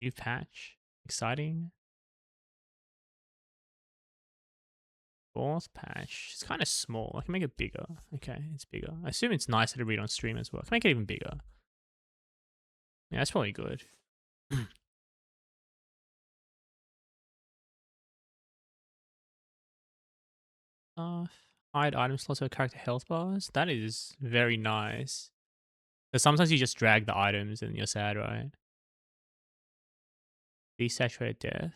New patch. Exciting. Fourth patch. It's kind of small. I can make it bigger. Okay, it's bigger. I assume it's nicer to read on stream as well. I can make it even bigger. Yeah, that's probably good. uh, Hide item slots or character health bars. That is very nice. Because sometimes you just drag the items and you're sad, right? Desaturated death.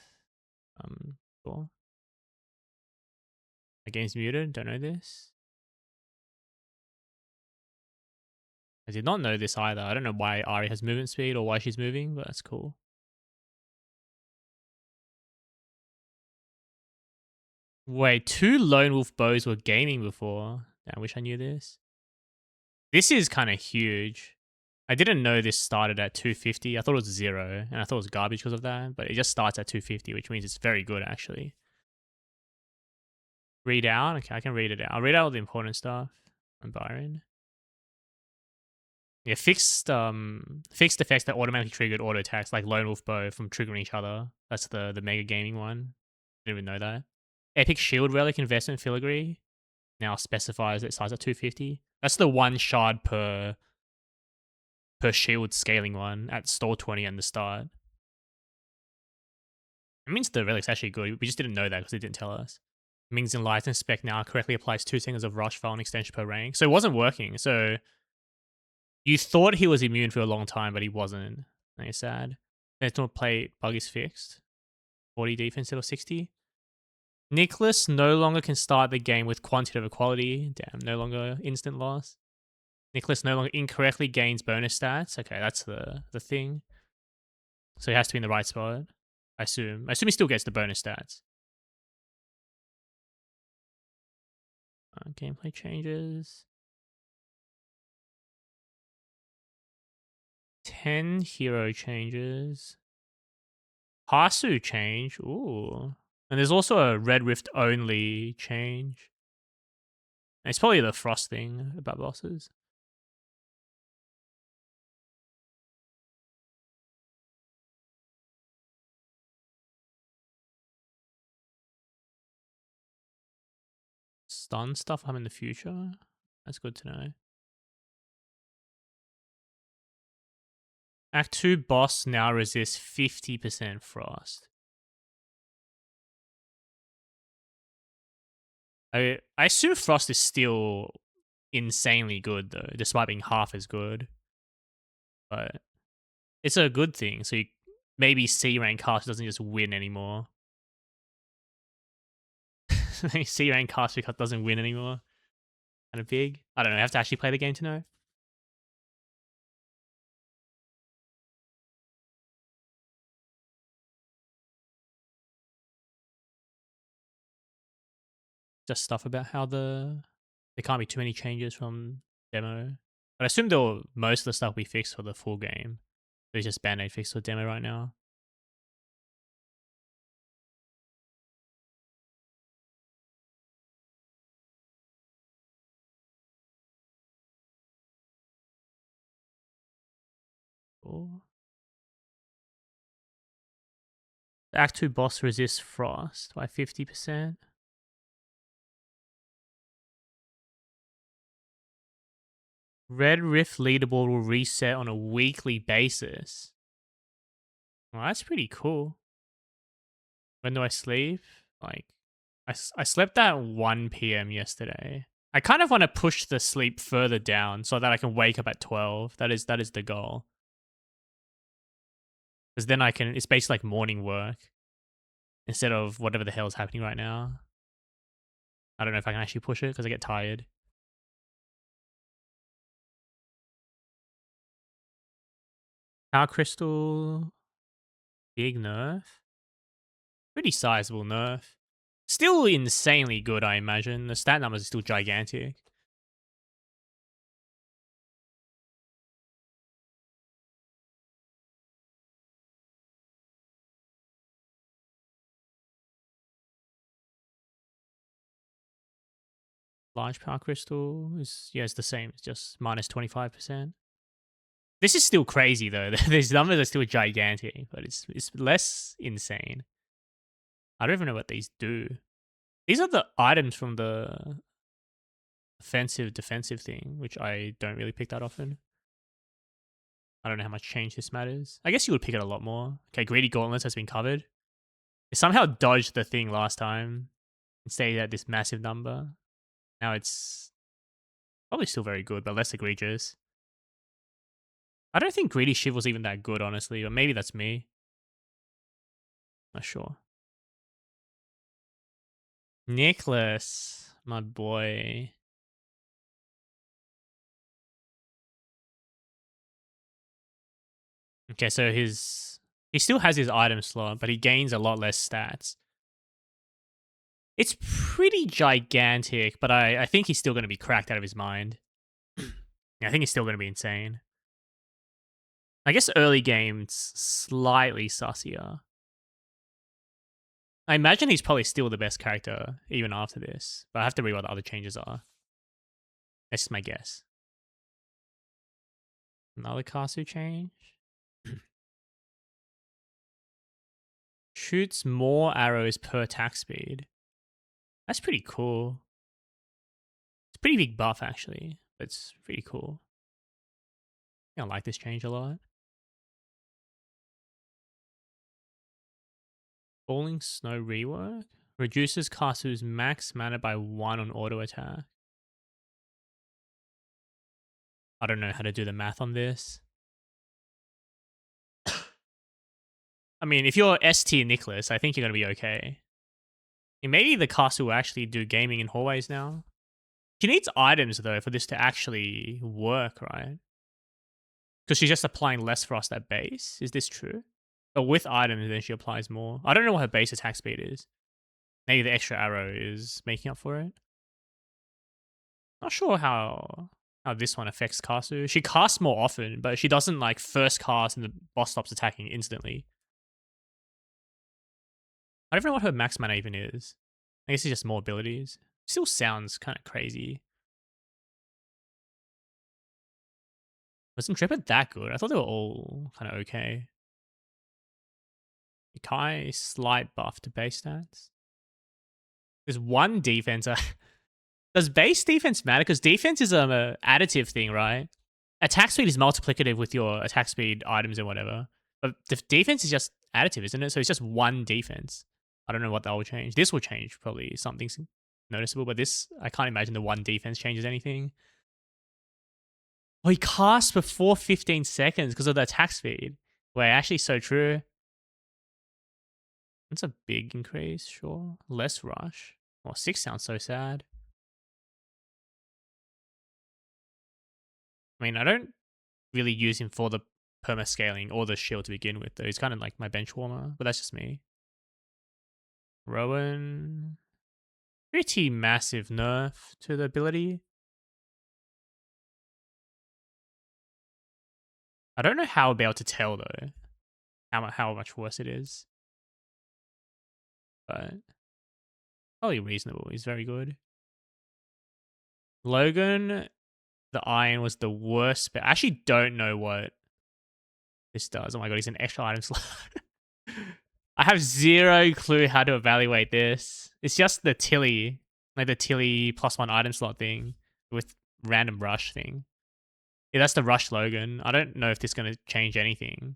Cool. The game's muted. Don't know this. I did not know this either. I don't know why Ari has movement speed or why she's moving, but that's cool. Wait, 2 Lone Wolf bows were gaming before. I wish I knew this. This is kind of huge. I didn't know this started at 250. I thought it was 0, and I thought it was garbage because of that, but it just starts at 250, which means it's very good, actually. Read out? Okay, I can read it out. I'll read out all the important stuff on Byron. Yeah, fixed effects that automatically triggered auto attacks like Lone Wolf Bow from triggering each other. That's the Mega Gaming one. Didn't even know that. Epic Shield Relic Investment Filigree now specifies it starts at 250. That's the 1 shard per shield scaling one at store 20 and the start. It means the relic's actually good. We just didn't know that because it didn't tell us. It means Enlighten spec now correctly applies 2 seconds of rush file and extension per rank. So it wasn't working. So you thought he was immune for a long time, but he wasn't. That's sad. Sentinel plate bug is fixed. 40 defense instead of 60. Nicholas no longer can start the game with quantity over quality. Damn, no longer instant loss. Nicholas no longer incorrectly gains bonus stats. Okay, that's the thing. So he has to be in the right spot. I assume he still gets the bonus stats. Gameplay changes. 10 hero changes. Hasu change. Ooh. And there's also a Red Rift only change. And it's probably the Frost thing about bosses. Stun stuff I'm in the future. That's good to know. Act 2 boss now resists 50% frost. I assume frost is still insanely good though, despite being half as good. But it's a good thing. So you, maybe C rank cast doesn't just win anymore. C rank cast doesn't win anymore. Kind of big. I don't know. I have to actually play the game to know. Just stuff about how there can't be too many changes from demo. But I assume most of the stuff we fixed for the full game. There's just band-aid fixed for demo right now. Cool. Act 2 boss resists frost by 50%. Red Rift leaderboard will reset on a weekly basis. Well, that's pretty cool. When do I sleep? Like, I slept at 1 p.m. yesterday. I kind of want to push the sleep further down so that I can wake up at 12. That is the goal. Because then it's basically like morning work instead of whatever the hell is happening right now. I don't know if I can actually push it because I get tired. Power Crystal, big nerf. Pretty sizable nerf. Still insanely good, I imagine. The stat numbers are still gigantic. Large Power Crystal is, yeah, it's the same. It's just minus 25%. This is still crazy though. These numbers are still gigantic, but it's less insane. I don't even know what these do. These are the items from the offensive defensive thing, which I don't really pick that often. I don't know how much change this matters. I guess you would pick it a lot more. Okay, Greedy Gauntlets has been covered. It somehow dodged the thing last time and stayed at this massive number. Now it's probably still very good, but less egregious. I don't think Greedy Shiv was even that good, honestly, or maybe that's me. Not sure. Nicholas, my boy. Okay, so he still has his item slot, but he gains a lot less stats. It's pretty gigantic, but I think he's still going to be cracked out of his mind. Yeah, I think he's still going to be insane. I guess early game's slightly sussier. I imagine he's probably still the best character even after this, but I have to read what the other changes are. That's just my guess. Another Kasu change. Shoots more arrows per attack speed. That's pretty cool. It's a pretty big buff, actually, but it's pretty cool. I like this change a lot. Falling Snow rework. Reduces Kasu's max mana by 1 on auto attack. I don't know how to do the math on this. I mean, if you're S tier Nicholas, I think you're going to be okay. And maybe the Kasu will actually do gaming in hallways now. She needs items, though, for this to actually work, right? Because she's just applying less frost at base. Is this true? But with items, then she applies more. I don't know what her base attack speed is. Maybe the extra arrow is making up for it. Not sure how this one affects Kasu. She casts more often, but she doesn't like first cast and the boss stops attacking instantly. I don't know what her max mana even is. I guess it's just more abilities. Still sounds kind of crazy. Was Intrepid that good? I thought they were all kind of okay. Kai, slight buff to base stats. There's one defense. Does base defense matter? Because defense is an additive thing, right? Attack speed is multiplicative with your attack speed items and whatever. But the defense is just additive, isn't it? So it's just one defense. I don't know what that will change. This will change probably something noticeable, but this, I can't imagine the one defense changes anything. Oh, he casts before 15 seconds because of the attack speed. Wait, actually so true. That's a big increase, sure. Less rush. Well, 6 sounds so sad. I mean, I don't really use him for the perma scaling or the shield to begin with, though. He's kind of like my bench warmer, but that's just me. Rowan. Pretty massive nerf to the ability. I don't know how I'll be able to tell, though, how much worse it is. But probably reasonable. He's very good. Logan, the iron was the worst. But I actually don't know what this does. Oh my god, he's an extra item slot. I have zero clue how to evaluate this. It's just the Tilly, like the Tilly +1 item slot thing with random rush thing. Yeah, that's the rush Logan. I don't know if this is going to change anything.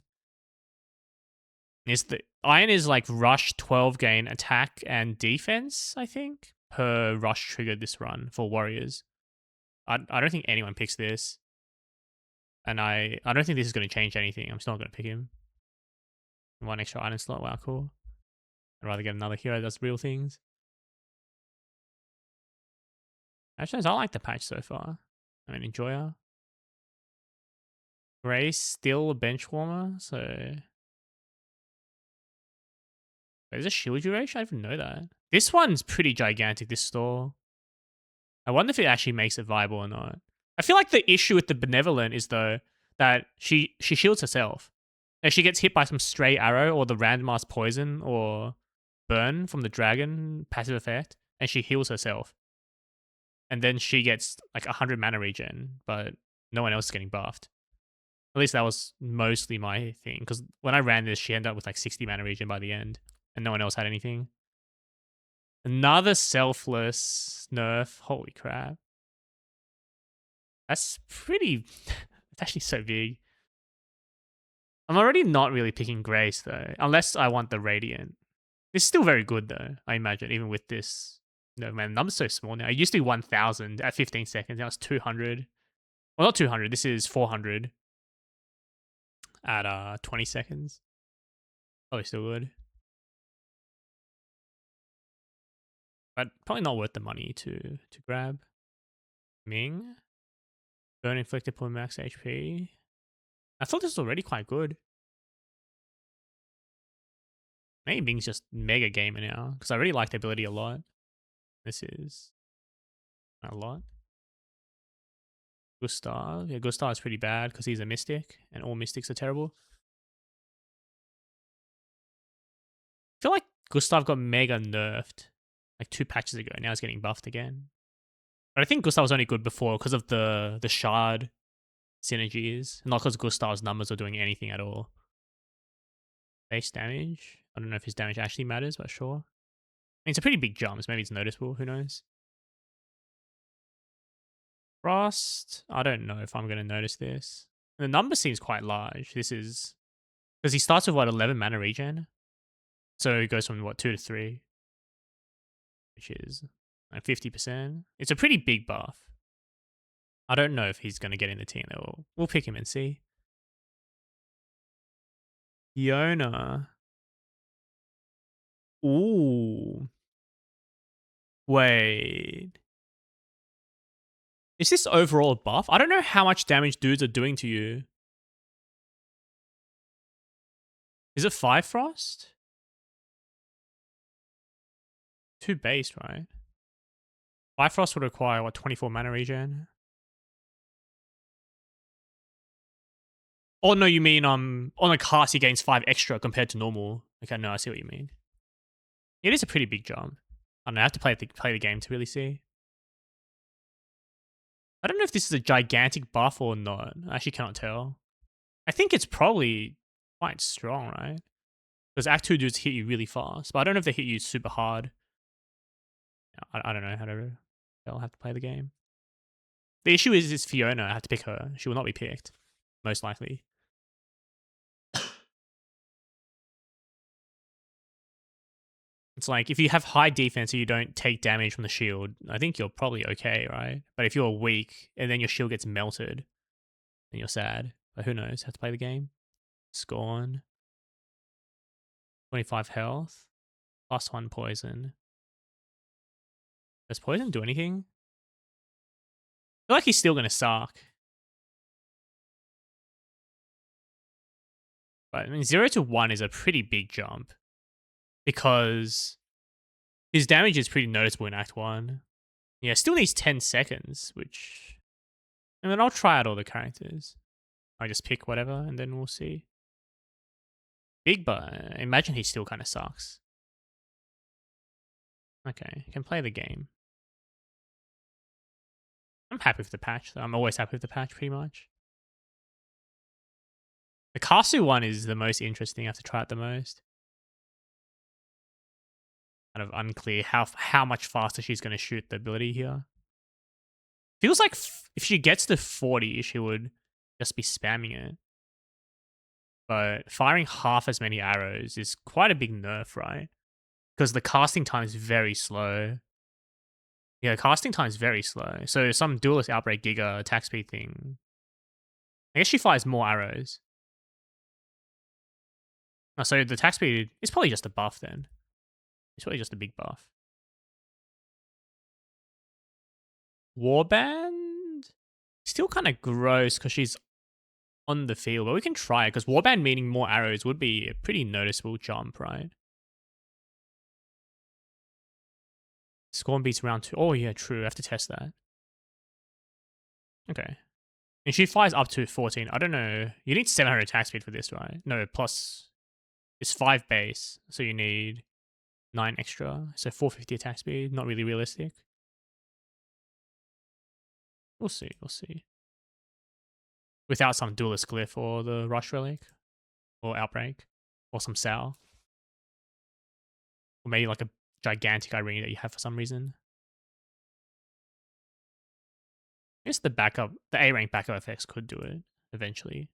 Is the iron is like rush 12 gain attack and defense, I think, per rush triggered this run for warriors. I don't think anyone picks this. And I don't think this is going to change anything. I'm still not going to pick him. One extra item slot. Wow, cool. I'd rather get another hero that does real things. Actually, I like the patch so far. I mean, Enjoyer. Grace still a bench warmer, so... There's a shield duration? I didn't even know that. This one's pretty gigantic, this store. I wonder if it actually makes it viable or not. I feel like the issue with the Benevolent is, though, that she shields herself. If she gets hit by some stray arrow or the randomized poison or burn from the dragon passive effect, and she heals herself. And then she gets like 100 mana regen, but no one else is getting buffed. At least that was mostly my thing, because when I ran this, she ended up with like 60 mana regen by the end, and no one else had anything. Another selfless nerf. Holy crap. That's pretty... It's actually so big. I'm already not really picking Grace, though, unless I want the Radiant. It's still very good, though, I imagine, even with this. No, man, the number's so small now. It used to be 1,000 at 15 seconds. Now it's 200. Well, not 200. This is 400 at 20 seconds. Probably still good. But probably not worth the money to grab. Ming. Burn inflicted per max HP. I thought this was already quite good. Maybe Ming's just mega gamer now, because I really like the ability a lot. This is a lot. Gustav. Yeah, Gustav is pretty bad because he's a mystic, and all mystics are terrible. I feel like Gustav got mega nerfed like 2 patches ago. Now he's getting buffed again. But I think Gustav was only good before because of the shard synergies, not because Gustav's numbers are doing anything at all. Base damage. I don't know if his damage actually matters, but sure. I mean, it's a pretty big jump, so maybe it's noticeable. Who knows? Frost. I don't know if I'm going to notice this. The number seems quite large. This is... Because he starts with, what, 11 mana regen? So it goes from, what, 2 to 3? Which is like 50%. It's a pretty big buff. I don't know if he's going to get in the team, though. We'll pick him and see. Fiona. Ooh. Wait. Is this overall a buff? I don't know how much damage dudes are doing to you. Is it 5 Frost? 2 base, right? 5 Frost would require, what, 24 mana regen? Oh, no, you mean, on a cast, he gains 5 extra compared to normal. Okay, no, I see what you mean. It is a pretty big jump. I don't know, I have to play the game to really see. I don't know if this is a gigantic buff or not. I actually cannot tell. I think it's probably quite strong, right? Because Act 2 dudes hit you really fast, but I don't know if they hit you super hard. I don't know how to tell. I'll have to play the game. The issue is Fiona. I have to pick her. She will not be picked, most likely. It's like, if you have high defense and you don't take damage from the shield, I think you're probably okay, right? But if you're weak and then your shield gets melted, then you're sad. But who knows? Have to play the game. Scorn. 25 health. +1 poison. Does poison do anything? I feel like he's still going to suck. But I mean, 0 to 1 is a pretty big jump. Because his damage is pretty noticeable in Act 1. Yeah, still needs 10 seconds, which... And then I'll try out all the characters. I just pick whatever, and then we'll see. Big, but imagine he still kind of sucks. Okay, can play the game. I'm happy with the patch, though. I'm always happy with the patch, pretty much. The Kasu one is the most interesting. I have to try it the most. Kind of unclear how much faster she's going to shoot the ability here. Feels like if she gets to 40, she would just be spamming it. But firing half as many arrows is quite a big nerf, right? Because the casting time is very slow. Yeah, casting time is very slow. So some Duelist Outbreak Giga attack speed thing. I guess she fires more arrows. Oh, so the attack speed is probably just a buff then. It's probably just a big buff. Warband? Still kind of gross because she's on the field, but we can try it because Warband meaning more arrows would be a pretty noticeable jump, right? Scorn beats round 2. Oh, yeah, true. I have to test that. Okay. And she fires up to 14. I don't know. You need 700 attack speed for this, right? No, plus it's 5 base. So you need 9 extra. So 450 attack speed. Not really realistic. We'll see. We'll see. without some duelist glyph or the rush relic or outbreak or some sour or maybe like a gigantic irene that you have for some reason. I guess the A rank backup effects could do it eventually.